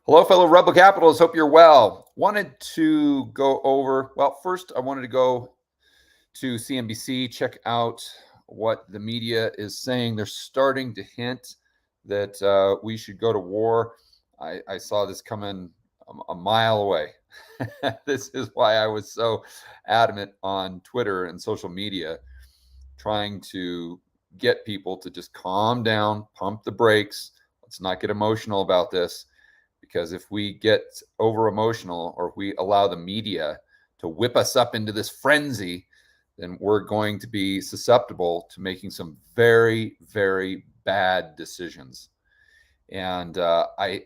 Hello, fellow Rebel Capitalists. Hope you're well. Wanted to go over, well, first, I wanted to go to CNBC, check out what the media is saying. They're starting to hint that we should go to war. I saw this coming a mile away. This is why I was so adamant on Twitter and social media, trying to get people to just calm down, pump the brakes. Let's not get emotional about this. Because if we get over emotional or if we allow the media to whip us up into this frenzy, then we're going to be susceptible to making some very, very bad decisions. And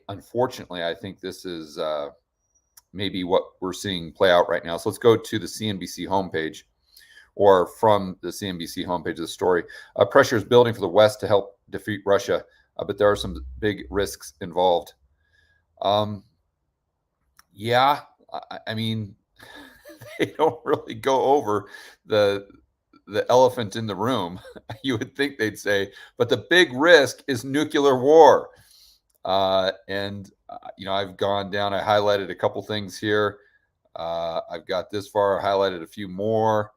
unfortunately, I think this is maybe what we're seeing play out right now. So let's go to the CNBC homepage, or from the CNBC homepage of the story. Pressure is building for the West to help defeat Russia, but there are some big risks involved. Yeah, I mean, they don't really go over the elephant in the room. You would think they'd say, but the big risk is nuclear war. I've gone down. I highlighted a couple things here. I've got this far. I highlighted a few more.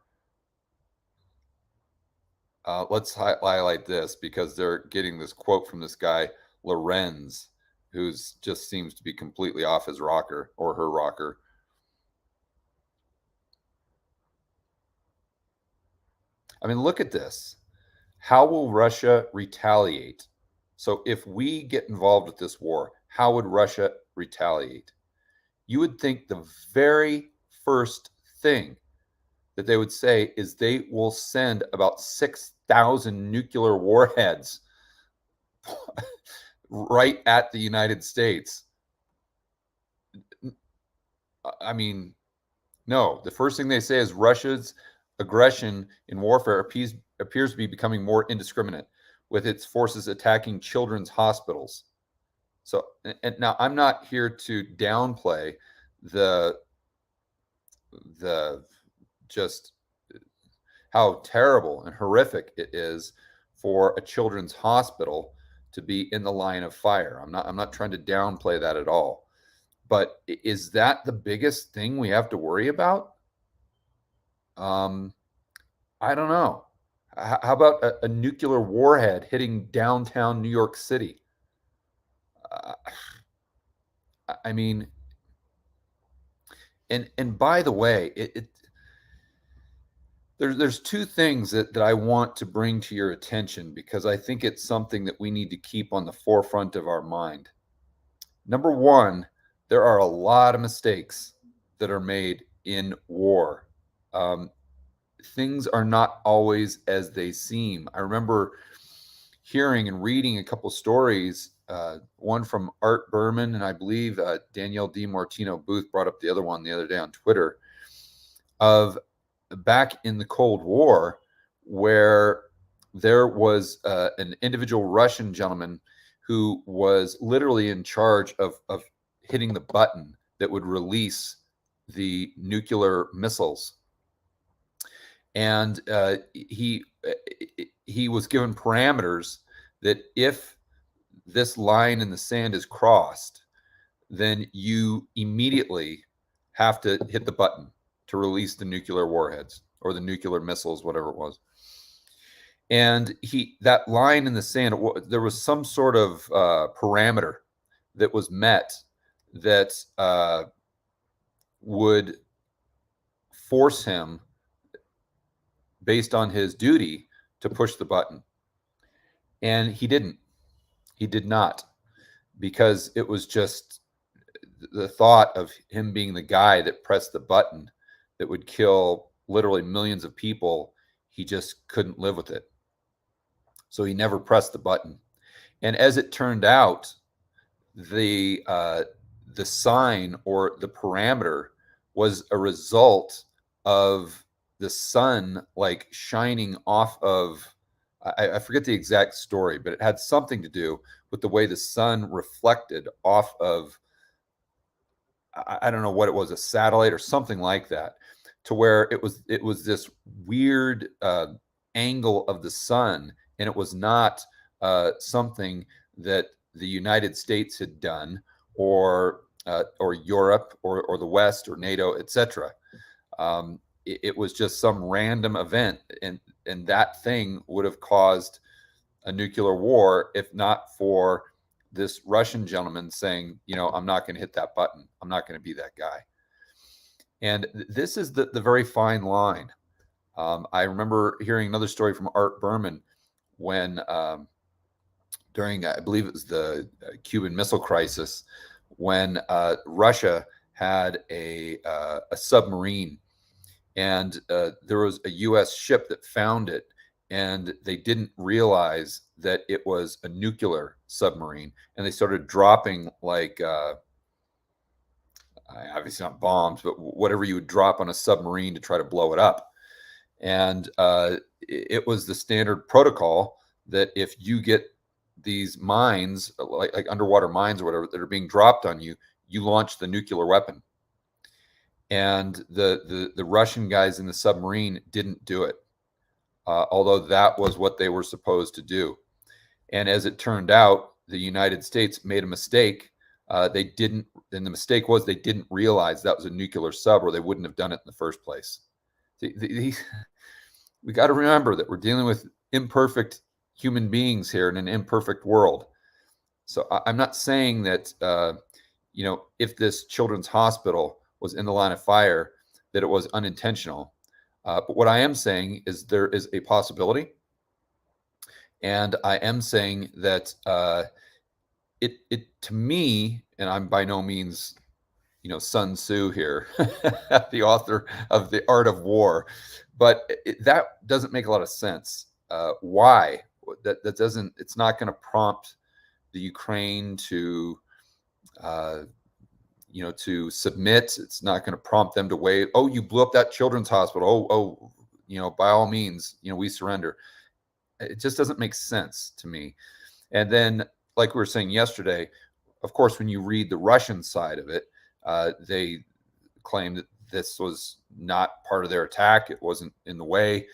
Let's highlight this because they're getting this quote from this guy, Lorenz, who's just seems to be completely off his rocker or her rocker. I mean, look at this. How will Russia retaliate? So if we get involved with this war, how would Russia retaliate? You would think the very first thing that they would say is they will send about 6,000 nuclear warheads right at the United States. I mean, no, the first thing they say is Russia's aggression in warfare appears to be becoming more indiscriminate, with its forces attacking children's hospitals. So, and now I'm not here to downplay the just how terrible and horrific it is for a children's hospital to be in the line of fire. I'm not trying to downplay that at all. But is that the biggest thing we have to worry about? I don't know. How about a nuclear warhead hitting downtown New York City? I mean, and by the way, there's two things that I want to bring to your attention because I think it's something that we need to keep on the forefront of our mind. Number one, there are a lot of mistakes that are made in war. Things are not always as they seem. I remember hearing and reading a couple stories, one from Art Berman, and I believe Danielle DiMartino Booth brought up the other one the other day on Twitter, of back in the Cold War, where there was an individual Russian gentleman who was literally in charge of hitting the button that would release the nuclear missiles. And he was given parameters that if this line in the sand is crossed, then you immediately have to hit the button to release the nuclear warheads or the nuclear missiles, whatever it was. And that line in the sand, there was some sort of parameter that was met that would force him, based on his duty, to push the button. And he didn't. He did not, because it was just the thought of him being the guy that pressed the button that would kill literally millions of people. He just couldn't live with it. So he never pressed the button. And as it turned out, the sign or the parameter was a result of the sun like shining off of, I forget the exact story, but it had something to do with the way the sun reflected off of, I don't know what it was, a satellite or something like that, to where it was this weird angle of the sun, and it was not something that the United States had done, or Europe or the West or NATO, etc. It was just some random event, and that thing would have caused a nuclear war if not for this Russian gentleman saying, I'm not going to hit that button. I'm not going to be that guy. And this is the very fine line. I remember hearing another story from Art Berman when during, I believe it was the Cuban Missile Crisis, when Russia had a submarine, and there was a U.S. ship that found it, and they didn't realize that it was a nuclear submarine, and they started dropping like obviously not bombs, but whatever you would drop on a submarine to try to blow it up. And it was the standard protocol that if you get these mines, like underwater mines or whatever, that are being dropped on you, you launch the nuclear weapon. And the Russian guys in the submarine didn't do it, although that was what they were supposed to do. And as it turned out, the United States made a mistake. They didn't, and the mistake was they didn't realize that was a nuclear sub, or they wouldn't have done it in the first place. We got to remember that we're dealing with imperfect human beings here in an imperfect world. So I'm not saying that, if this children's hospital was in the line of fire, that it was unintentional. But what I am saying is there is a possibility. And I am saying that it to me, and I'm by no means, Sun Tzu here, the author of The Art of War, but that doesn't make a lot of sense. Why? That doesn't. It's not going to prompt the Ukraine to, to submit. It's not going to prompt them to wait. Oh, you blew up that children's hospital. Oh, by all means, we surrender. It just doesn't make sense to me. And then, like we were saying yesterday, of course, when you read the Russian side of it, they claim that this was not part of their attack. It wasn't in the way.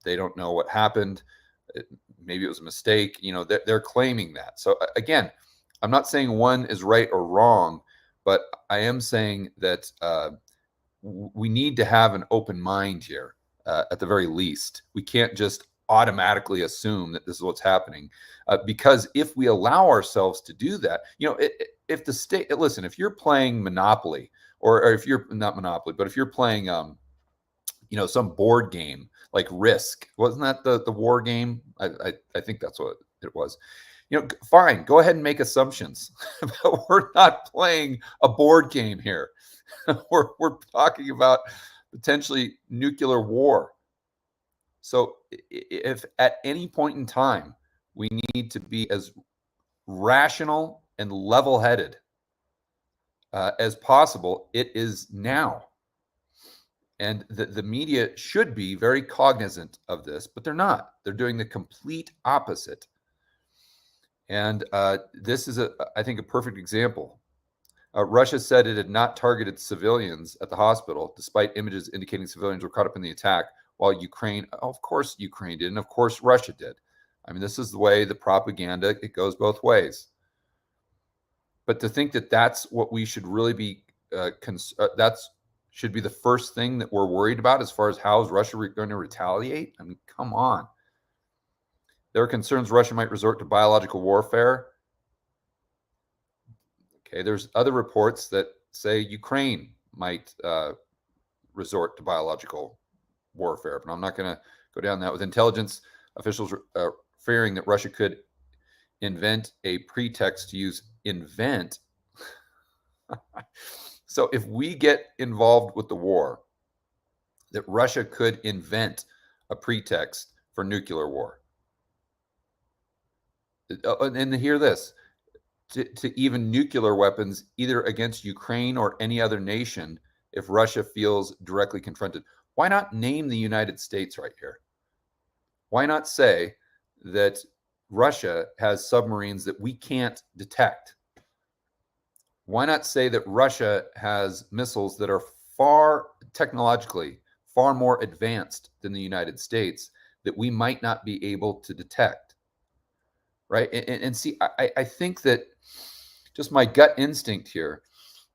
They don't know what happened. Maybe it was a mistake. They're claiming that. So again, I'm not saying one is right or wrong, but I am saying that we need to have an open mind here, at the very least. We can't just automatically assume that this is what's happening, because if we allow ourselves to do that, if the state, listen, if you're playing Monopoly, or if you're not Monopoly, but if you're playing, some board game like Risk, wasn't that the war game? I think that's what it was. Fine, go ahead and make assumptions, but we're not playing a board game here. We're talking about potentially nuclear war. So if at any point in time we need to be as rational and level-headed as possible, it is now. And the media should be very cognizant of this, but they're not. They're doing the complete opposite. And this is, I think, a perfect example. Russia said it had not targeted civilians at the hospital, despite images indicating civilians were caught up in the attack, while Ukraine, of course Ukraine did, and of course Russia did. I mean, this is the way the propaganda, it goes both ways. But to think that that's what we should really be, that's should be the first thing that we're worried about as far as how is Russia going to retaliate? I mean, come on. There are concerns Russia might resort to biological warfare. Okay, there's other reports that say Ukraine might resort to biological warfare, but I'm not going to go down that. With intelligence officials fearing that Russia could invent a pretext to use invent. So if we get involved with the war, that Russia could invent a pretext for nuclear war. And hear this, to even nuclear weapons, either against Ukraine or any other nation, if Russia feels directly confronted. Why not name the United States right here? Why not say that Russia has submarines that we can't detect? Why not say that Russia has missiles that are technologically far more advanced than the United States that we might not be able to detect? Right? And see, I think that just my gut instinct here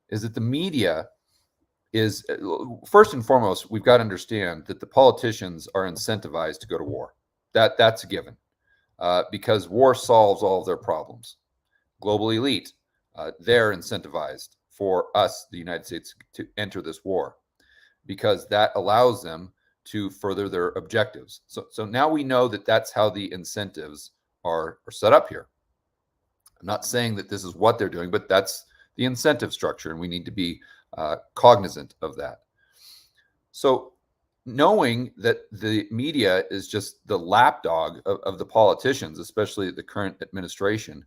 is that the media is, first and foremost, we've got to understand that the politicians are incentivized to go to war. That's a given, because war solves all of their problems. Global elite, they're incentivized for us, the United States, to enter this war because that allows them to further their objectives. So now we know that that's how the incentives are set up here. I'm not saying that this is what they're doing, but that's the incentive structure, and we need to be cognizant of that. So knowing that the media is just the lapdog of the politicians, especially the current administration,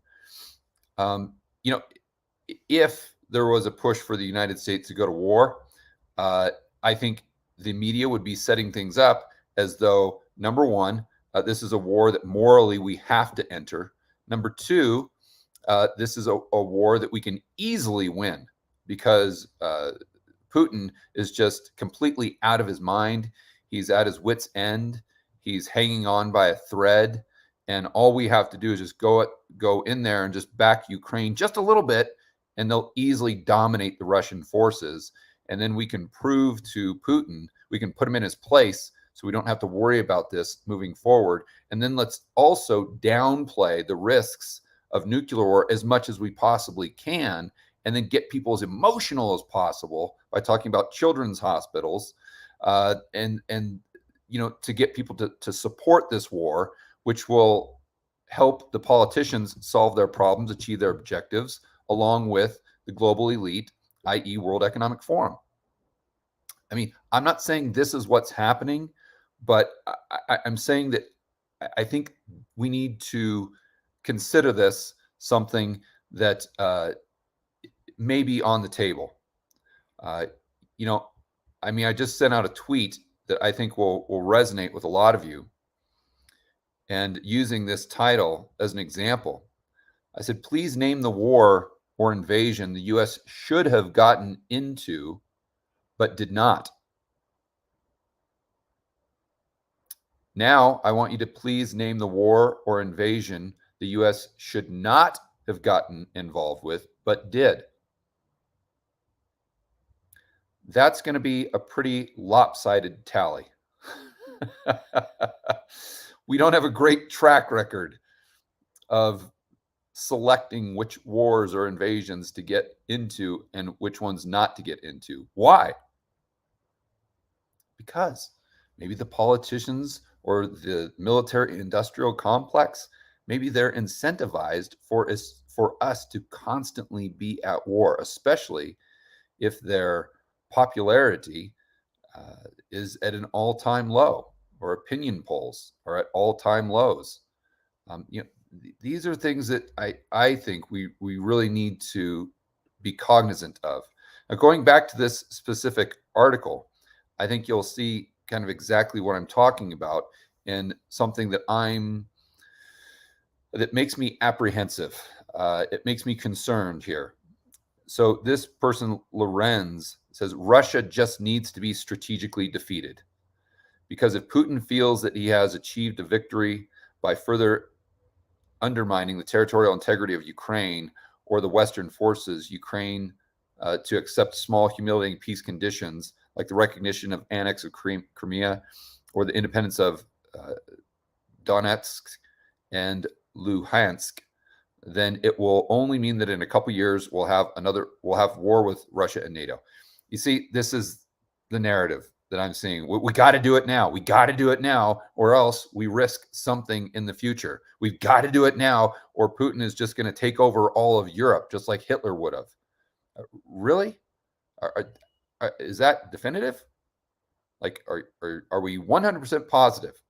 you know, if there was a push for the United States to go to war, I think the media would be setting things up as though, number one, this is a war that morally we have to enter. Number two, this is a war that we can easily win because Putin is just completely out of his mind. He's at his wit's end. He's hanging on by a thread. And all we have to do is just go in there and just back Ukraine just a little bit, and they'll easily dominate the Russian forces. And then we can prove to Putin, we can put him in his place so we don't have to worry about this moving forward. And then let's also downplay the risks of nuclear war as much as we possibly can, and then get people as emotional as possible by talking about children's hospitals, and you know, to get people to support this war, which will help the politicians solve their problems, achieve their objectives, along with the global elite, i.e. World Economic Forum. I mean, I'm not saying this is what's happening, but I'm saying that I think we need to consider this something that may be on the table. You know, I mean, I just sent out a tweet that I think will resonate with a lot of you. And using this title as an example, I said, please name the war or invasion the U.S. should have gotten into, but did not. Now, I want you to please name the war or invasion the U.S. should not have gotten involved with, but did. That's going to be a pretty lopsided tally. We don't have a great track record of selecting which wars or invasions to get into and which ones not to get into. Why? Because maybe the politicians or the military industrial complex, maybe they're incentivized for us to constantly be at war, especially if their popularity is at an all-time low, or opinion polls are at all-time lows. You know, these are things that I think we really need to be cognizant of. Now, going back to this specific article, I think you'll see kind of exactly what I'm talking about, and something that makes me apprehensive. It makes me concerned here. So this person, Lorenz, says Russia just needs to be strategically defeated, because if Putin feels that he has achieved a victory by further undermining the territorial integrity of Ukraine or the Western forces Ukraine to accept small, humiliating peace conditions like the recognition of annex of Crimea or the independence of Donetsk and Luhansk, then it will only mean that in a couple years we'll have war with Russia and NATO. You see, this is the narrative that I'm seeing. We got to do it now. We got to do it now, or else we risk something in the future. We've got to do it now, or Putin is just going to take over all of Europe, just like Hitler would have. Really? Is that definitive? Like, are we 100% positive?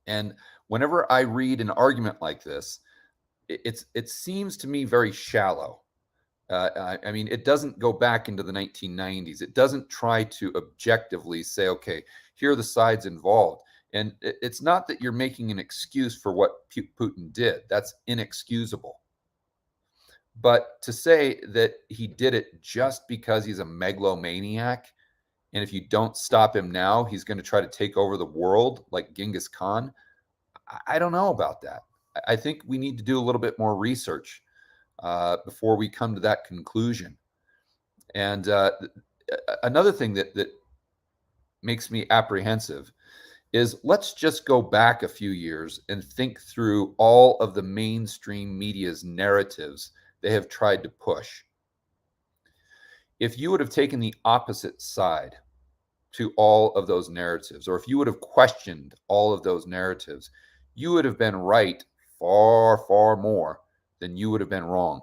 And whenever I read an argument like this, it seems to me very shallow. I mean, it doesn't go back into the 1990s. It doesn't try to objectively say, okay, here are the sides involved. And it's not that you're making an excuse for what Putin did. That's inexcusable. But to say that he did it just because he's a megalomaniac, and if you don't stop him now, he's going to try to take over the world like Genghis Khan, I don't know about that. I think we need to do a little bit more research. before we come to that conclusion. And another thing that makes me apprehensive is, let's just go back a few years and think through all of the mainstream media's narratives they have tried to push. If you would have taken the opposite side to all of those narratives, or if you would have questioned all of those narratives, you would have been right far, far more than you would have been wrong.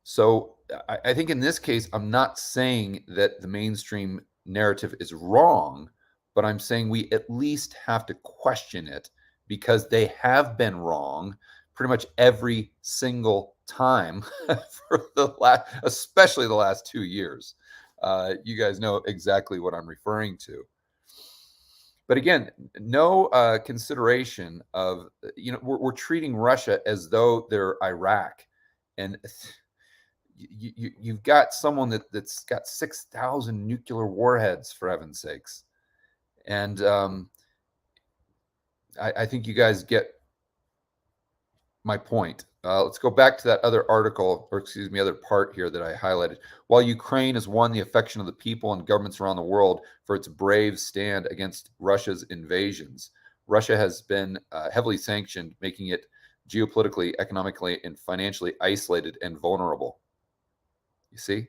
So I think in this case, I'm not saying that the mainstream narrative is wrong, but I'm saying we at least have to question it, because they have been wrong pretty much every single time for the last, especially the last 2 years. You guys know exactly what I'm referring to. But again, no consideration of, we're treating Russia as though they're Iraq. And you've got someone that's got 6,000 nuclear warheads, for heaven's sakes. And I think you guys get my point. Let's go back to that other article, or excuse me, other part here that I highlighted. While Ukraine has won the affection of the people and governments around the world for its brave stand against Russia's invasions, Russia has been heavily sanctioned, making it geopolitically, economically, and financially isolated and vulnerable. You see?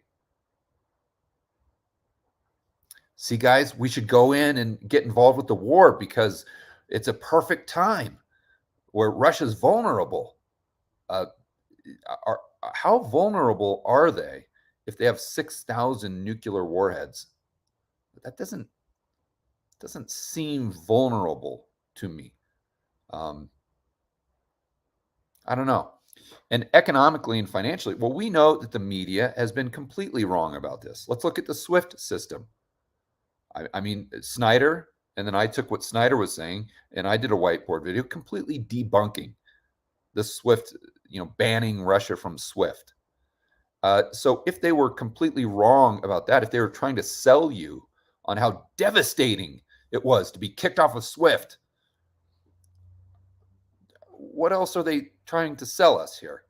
See, guys, we should go in and get involved with the war, because it's a perfect time where Russia's vulnerable. How vulnerable are they if they have 6,000 nuclear warheads? That doesn't seem vulnerable to me. I don't know. And economically and financially, well, we know that the media has been completely wrong about this. Let's look at the SWIFT system. I mean, Snyder, and then I took what Snyder was saying, and I did a whiteboard video completely debunking the SWIFT, banning Russia from SWIFT. So if they were completely wrong about that, if they were trying to sell you on how devastating it was to be kicked off of SWIFT, what else are they trying to sell us here?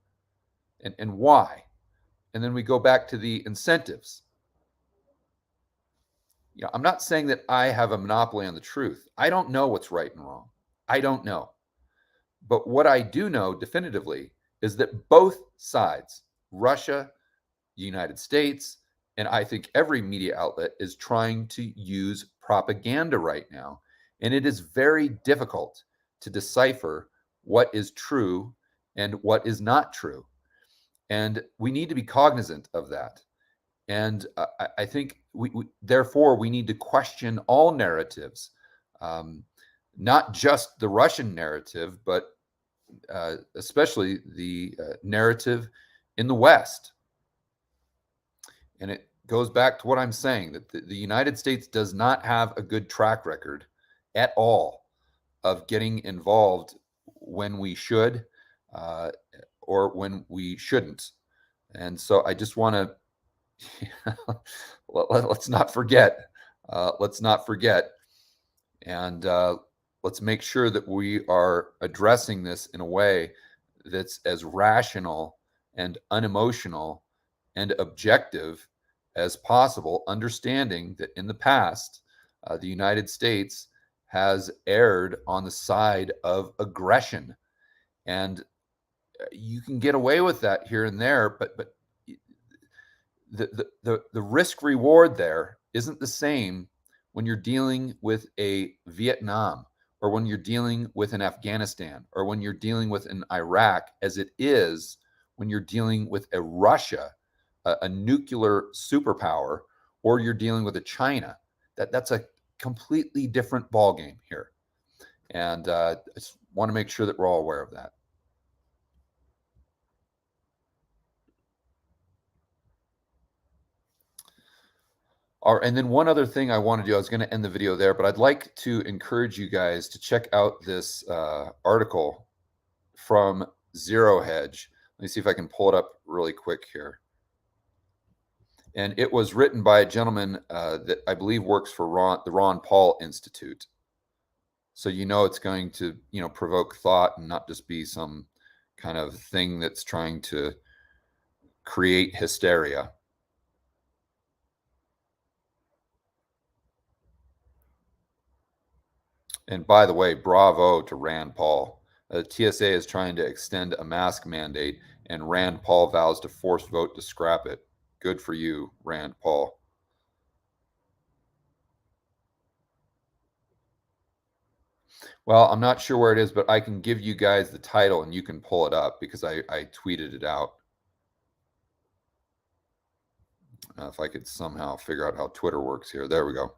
And why? And then we go back to the incentives. I'm not saying that I have a monopoly on the truth. I don't know what's right and wrong. I don't know. But what I do know definitively is that both sides, Russia, the United States, and I think every media outlet, is trying to use propaganda right now. And it is very difficult to decipher what is true and what is not true. And we need to be cognizant of that. And I think therefore we need to question all narratives, not just the Russian narrative, but especially the narrative in the West. And it goes back to what I'm saying, that the United States does not have a good track record at all of getting involved when we should or when we shouldn't. And so I just want to let's not forget. Let's not forget. And let's make sure that we are addressing this in a way that's as rational and unemotional and objective as possible, understanding that in the past, the United States has erred on the side of aggression. And you can get away with that here and there, but the risk reward there isn't the same when you're dealing with a Vietnam, or when you're dealing with an Afghanistan, or when you're dealing with an Iraq, as it is when you're dealing with a Russia, a nuclear superpower, or you're dealing with a China. That's a completely different ballgame here. And I just want to make sure that we're all aware of that. All right, and then one other thing I want to do, I was going to end the video there, but I'd like to encourage you guys to check out this article from Zero Hedge. Let me see if I can pull it up really quick here. And it was written by a gentleman that I believe works for the Ron Paul Institute. So it's going to provoke thought and not just be some kind of thing that's trying to create hysteria. And by the way, bravo to Rand Paul. TSA is trying to extend a mask mandate, and Rand Paul vows to force vote to scrap it. Good for you, Rand Paul. Well, I'm not sure where it is, but I can give you guys the title and you can pull it up because I tweeted it out. If I could somehow figure out how Twitter works here. There we go.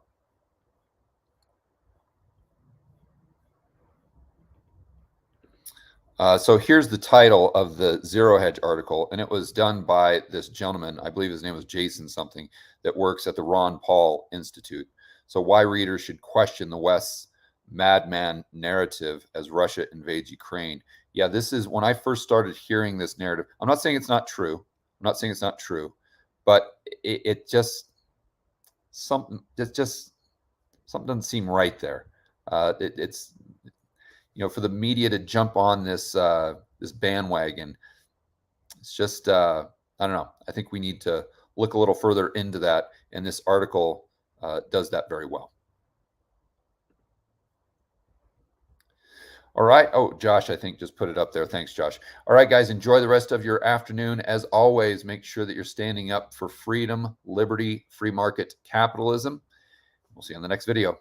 So here's the title of the Zero Hedge article, and it was done by this gentleman, I believe his name was Jason something, that works at the Ron Paul Institute. So why readers should question the West's madman narrative as Russia invades Ukraine. Yeah, this is when I first started hearing this narrative. I'm not saying it's not true. I'm not saying it's not true, but it just something doesn't seem right there. It's for the media to jump on this this bandwagon, it's just I don't know. I think we need to look a little further into that, and this article does that very well. All right. Oh, Josh, I think just put it up there. Thanks, Josh. All right, guys, enjoy the rest of your afternoon. As always, make sure that you're standing up for freedom, liberty, free market capitalism. We'll see you on the next video.